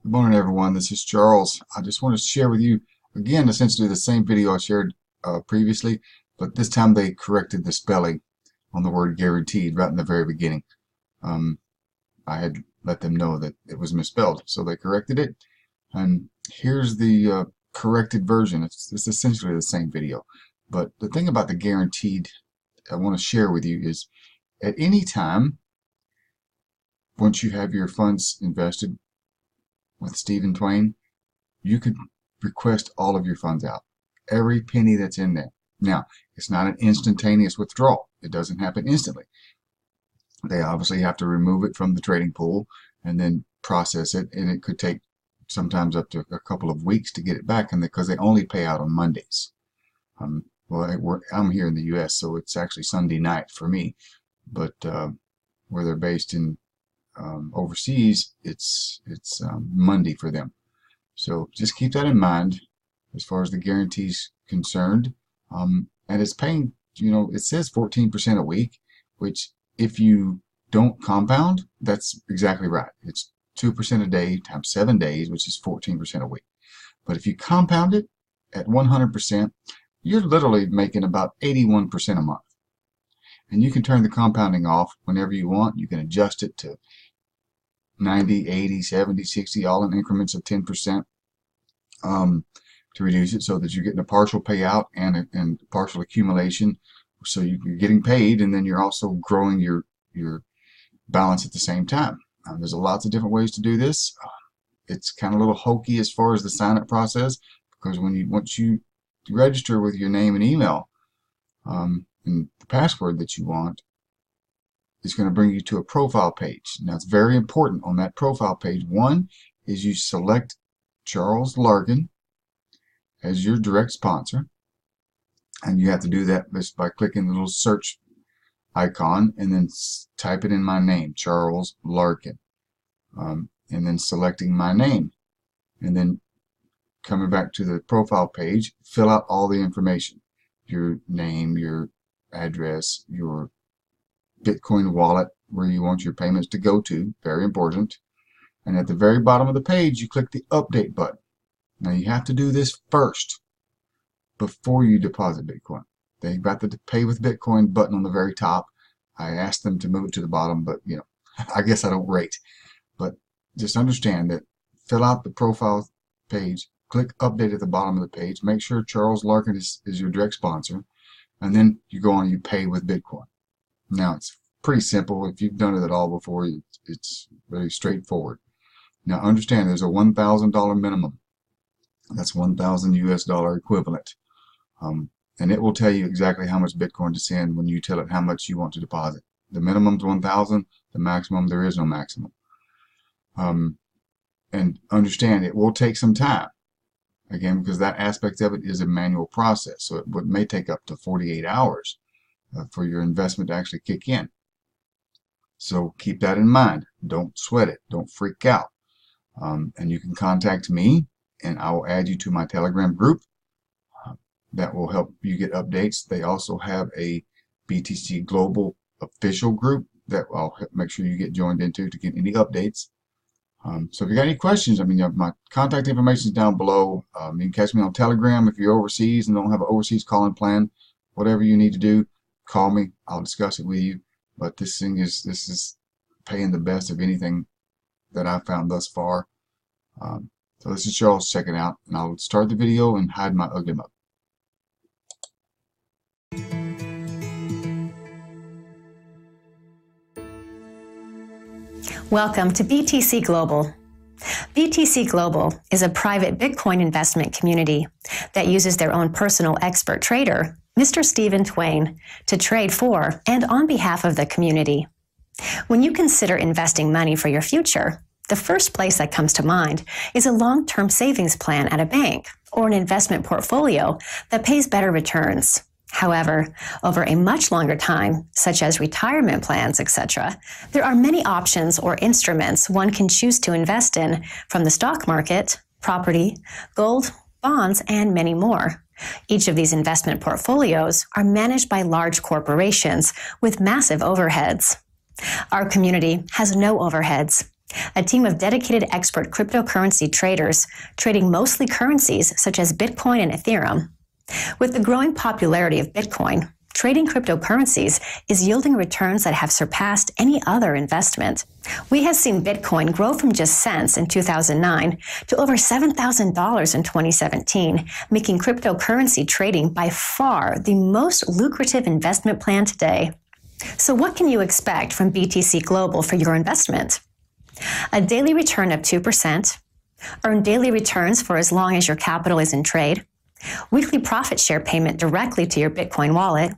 Good morning, everyone. This is Charles. I just want to share with you, again, essentially the same video I shared previously, but this time they corrected the spelling on the word guaranteed right in the very beginning. I had let them know that it was misspelled, so they corrected it. And here's the corrected version. It's essentially the same video. But the thing about the guaranteed I want to share with you is at any time, once you have your funds invested with Stephen Twain, you could request all of your funds out, every penny that's in there. Now, it's not an instantaneous withdrawal. It doesn't happen instantly. They obviously have to remove it from the trading pool and then process it, and it could take sometimes up to a couple of weeks to get it back, and because they only pay out on Mondays. Well, I'm here in the U.S., so it's actually Sunday night for me, but where they're based in overseas, it's Monday for them. So just keep that in mind as far as the guarantees concerned. And it's paying, it says 14% a week, which if you don't compound, that's exactly right. It's 2% a day times 7 days, which is 14% a week. But if you compound it at 100%, you're literally making about 81% a month. And you can turn the compounding off whenever you want. You can adjust it to 90, 80, 70, 60, all in increments of 10% to reduce it so that you're getting a partial payout and partial accumulation. So you're getting paid, and then you're also growing your balance at the same time. There's lots of different ways to do this. It's kind of a little hokey as far as the sign-up process, because once you register with your name and email and the password that you want, it's going to bring you to a profile page. Now, it's very important on that profile page. One is you select Charles Larkin as your direct sponsor, and you have to do that just by clicking the little search icon and then type it in my name, Charles Larkin, and then selecting my name, and then coming back to the profile page, fill out all the information: your name, your address, your Bitcoin wallet, where you want your payments to go to, very important. And at the very bottom of the page, you click the update button. Now, you have to do this first before you deposit Bitcoin. They've got the pay with Bitcoin button on the very top. I asked them to move it to the bottom, but I guess I don't rate. But just understand that fill out the profile page, click update at the bottom of the page, make sure Charles Larkin is your direct sponsor, and then you go on and you pay with Bitcoin. Now, it's pretty simple. If you've done it at all before, it's very straightforward. Now, understand there's a $1,000 minimum. That's 1,000 US dollar equivalent. And it will tell you exactly how much Bitcoin to send when you tell it how much you want to deposit. The minimum is 1,000. The maximum, there is no maximum. And understand it will take some time. Again, because that aspect of it is a manual process. So it may take up to 48 hours for your investment to actually kick in. So keep that in mind. Don't sweat it. Don't freak out. And you can contact me, and I will add you to my Telegram group. That will help you get updates. They also have a BTC Global official group that I'll make sure you get joined into to get any updates. So if you got any questions, my contact information is down below. You can catch me on Telegram if you're overseas and don't have an overseas calling plan. Whatever you need to do, call me. I'll discuss it with you. But this is paying the best of anything that I've found thus far. So this is Charles checking out, and I'll start the video and hide my ugly mug. Welcome to BTC Global. BTC Global is a private Bitcoin investment community that uses their own personal expert trader, Mr. Stephen Twain, to trade for and on behalf of the community. When you consider investing money for your future, the first place that comes to mind is a long-term savings plan at a bank or an investment portfolio that pays better returns. However, over a much longer time, such as retirement plans, etc., there are many options or instruments one can choose to invest in, from the stock market, property, gold, bonds, and many more. Each of these investment portfolios are managed by large corporations with massive overheads. Our community has no overheads. a team of dedicated expert cryptocurrency traders trading mostly currencies such as Bitcoin and Ethereum. With the growing popularity of Bitcoin, trading cryptocurrencies is yielding returns that have surpassed any other investment. We have seen Bitcoin grow from just cents in 2009 to over $7,000 in 2017, making cryptocurrency trading by far the most lucrative investment plan today. So what can you expect from BTC Global for your investment? A daily return of 2%, earn daily returns for as long as your capital is in trade, weekly profit share payment directly to your Bitcoin wallet,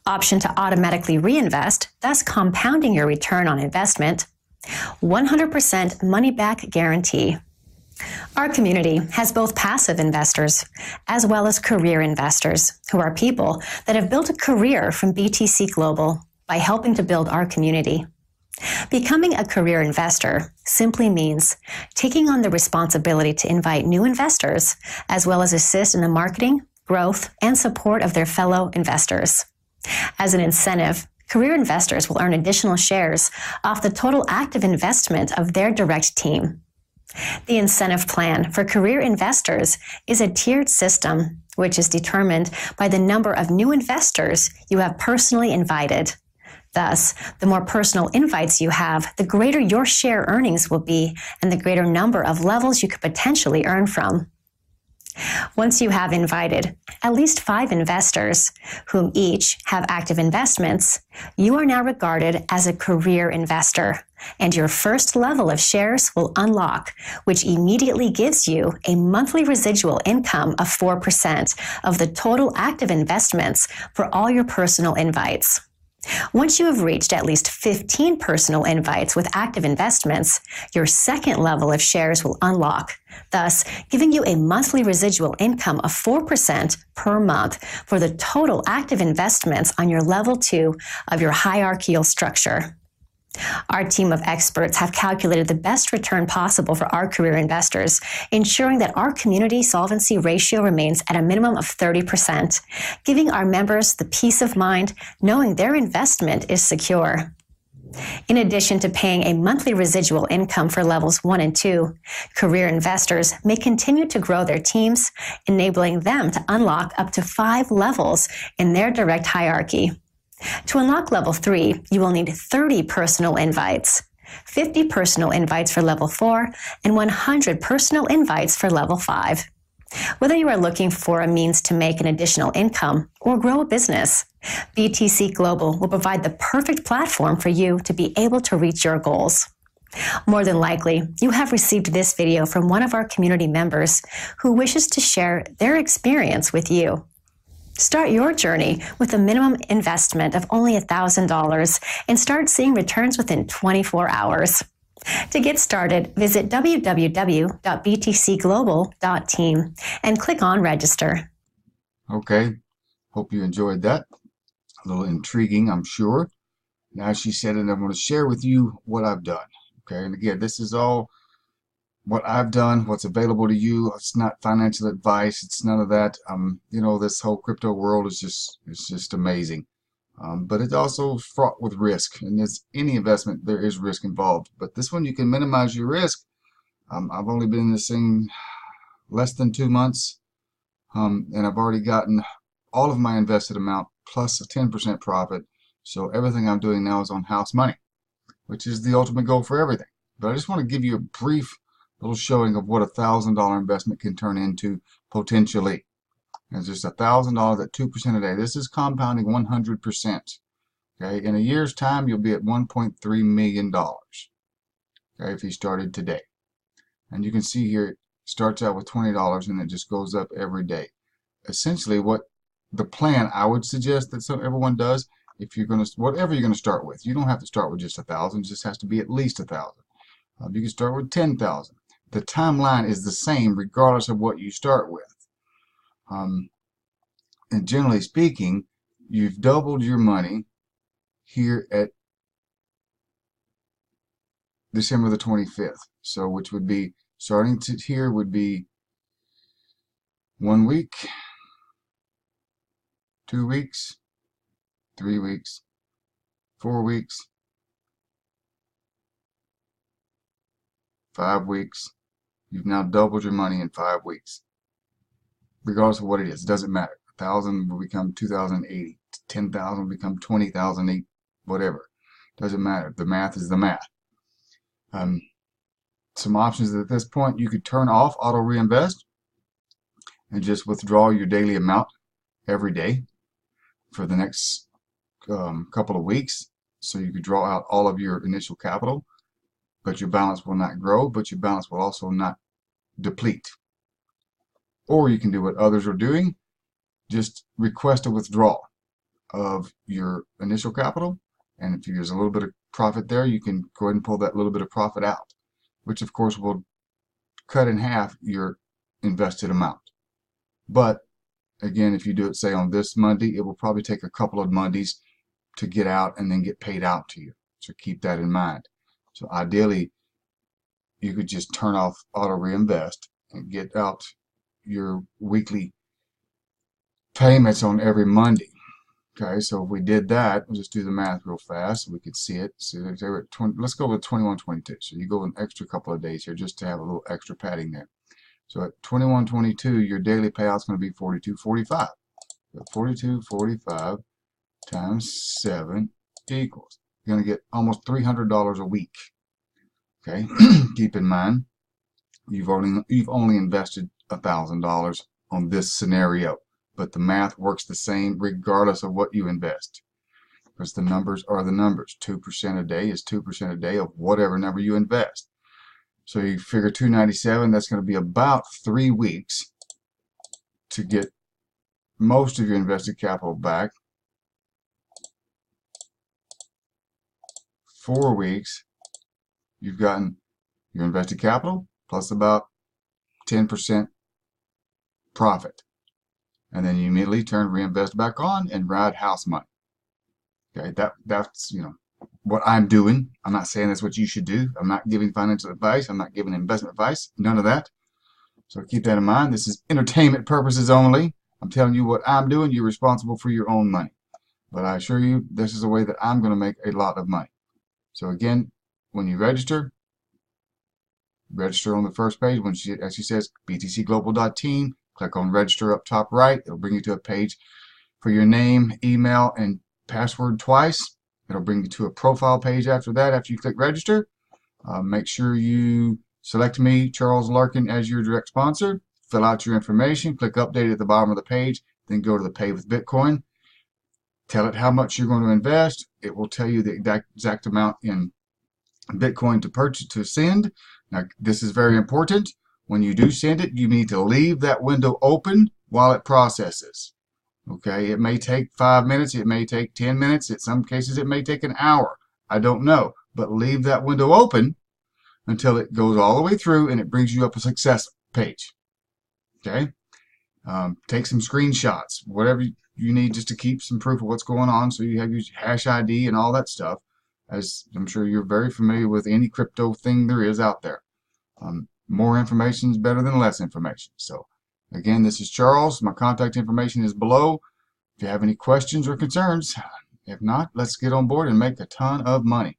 option to automatically reinvest, thus compounding your return on investment, 100% money-back guarantee. Our community has both passive investors as well as career investors, who are people that have built a career from BTC Global by helping to build our community. Becoming a career investor simply means taking on the responsibility to invite new investors, as well as assist in the marketing, growth, and support of their fellow investors. As an incentive, career investors will earn additional shares off the total active investment of their direct team. The incentive plan for career investors is a tiered system, which is determined by the number of new investors you have personally invited. Thus, the more personal invites you have, the greater your share earnings will be and the greater number of levels you could potentially earn from. Once you have invited at least 5 investors, whom each have active investments, you are now regarded as a career investor, and your first level of shares will unlock, which immediately gives you a monthly residual income of 4% of the total active investments for all your personal invites. Once you have reached at least 15 personal invites with active investments, your second level of shares will unlock, thus giving you a monthly residual income of 4% per month for the total active investments on your level 2 of your hierarchical structure. Our team of experts have calculated the best return possible for our career investors, ensuring that our community solvency ratio remains at a minimum of 30%, giving our members the peace of mind knowing their investment is secure. In addition to paying a monthly residual income for levels 1 and 2, career investors may continue to grow their teams, enabling them to unlock up to 5 levels in their direct hierarchy. To unlock level 3, you will need 30 personal invites, 50 personal invites for level 4, and 100 personal invites for level 5. Whether you are looking for a means to make an additional income or grow a business, BTC Global will provide the perfect platform for you to be able to reach your goals. More than likely, you have received this video from one of our community members who wishes to share their experience with you. Start your journey with a minimum investment of only $1,000 and start seeing returns within 24 hours. To get started, visit www.btcglobal.team and click on Register. Okay, hope you enjoyed that. A little intriguing, I'm sure. Now she said, and I'm going to share with you what I've done. Okay, and again, this is all what I've done, what's available to you. It's not financial advice. It's none of that. This whole crypto world is just amazing. But it's also fraught with risk. And as any investment, there is risk involved. But this one, you can minimize your risk. I've only been in this thing less than 2 months. And I've already gotten all of my invested amount plus a 10% profit. So everything I'm doing now is on house money, which is the ultimate goal for everything. But I just want to give you a brief little showing of what a $1,000 investment can turn into potentially. It's just $1,000 at 2% a day. This is compounding 100%. Okay, in a year's time, you'll be at $1.3 million. Okay, if you started today. And you can see here, it starts out with $20 and it just goes up every day. Essentially, what the plan I would suggest that everyone does, if you're going to, whatever you're going to start with, you don't have to start with just 1,000. It just has to be at least 1,000. You can start with 10,000. The timeline is the same regardless of what you start with. And generally speaking, you've doubled your money here at December the 25th. So which would be, starting to here would be 1 week, 2 weeks, 3 weeks, 4 weeks, 5 weeks. You've now doubled your money in 5 weeks. Regardless of what it is, it doesn't matter. 1,000 will become 2,080. 10,000 will become 20,008. Whatever. Doesn't matter. The math is the math. Some options at this point: you could turn off auto reinvest and just withdraw your daily amount every day for the next couple of weeks. So you could draw out all of your initial capital, but your balance will not grow, but your balance will also not deplete. Or you can do what others are doing: just request a withdrawal of your initial capital, and if there's a little bit of profit there, you can go ahead and pull that little bit of profit out, which of course will cut in half your invested amount. But again, if you do it, say, on this Monday, it will probably take a couple of Mondays to get out and then get paid out to you. So keep that in mind. So ideally, you could just turn off auto reinvest and get out your weekly payments on every Monday. Okay, so if we did that, we'll just do the math real fast so we could see it. So they were at 20, let's go with 21.22. So you go an extra couple of days here just to have a little extra padding there. So at 21.22, your daily payout is going to be 42.45. So 42.45 times 7 equals. You're going to get almost $300 a week. Okay, keep in mind you've only invested $1,000 on this scenario, but the math works the same regardless of what you invest, because the numbers are the numbers. 2% a day is 2% a day of whatever number you invest. So you figure 297, that's going to be about 3 weeks to get most of your invested capital back. 4 weeks, you've gotten your invested capital plus about 10% profit. And then you immediately reinvest back on and ride house money. Okay, that's what I'm doing. I'm not saying that's what you should do. I'm not giving financial advice. I'm not giving investment advice. None of that. So keep that in mind. This is entertainment purposes only. I'm telling you what I'm doing. You're responsible for your own money. But I assure you, this is a way that I'm going to make a lot of money. So again, when you register on the first page. When she actually says btcglobal.team, click on register up top right. It'll bring you to a page for your name, email, and password twice. It'll bring you to a profile page after that, after you click register. Make sure you select me, Charles Larkin, as your direct sponsor. Fill out your information, click update at the bottom of the page, then go to the pay with Bitcoin. Tell it how much you're going to invest. It will tell you the exact amount in Bitcoin to purchase, to send. Now, this is very important. When you do send it, you need to leave that window open while it processes. Okay, it may take 5 minutes, it may take 10 minutes, in some cases it may take an hour. I don't know, but leave that window open until it goes all the way through and it brings you up a success page. Okay, take some screenshots, whatever you need, just to keep some proof of what's going on, so you have your hash ID and all that stuff, as I'm sure you're very familiar with any crypto thing there is out there. More information is better than less information. So again, this is Charles. My contact information is below. If you have any questions or concerns, if not, let's get on board and make a ton of money.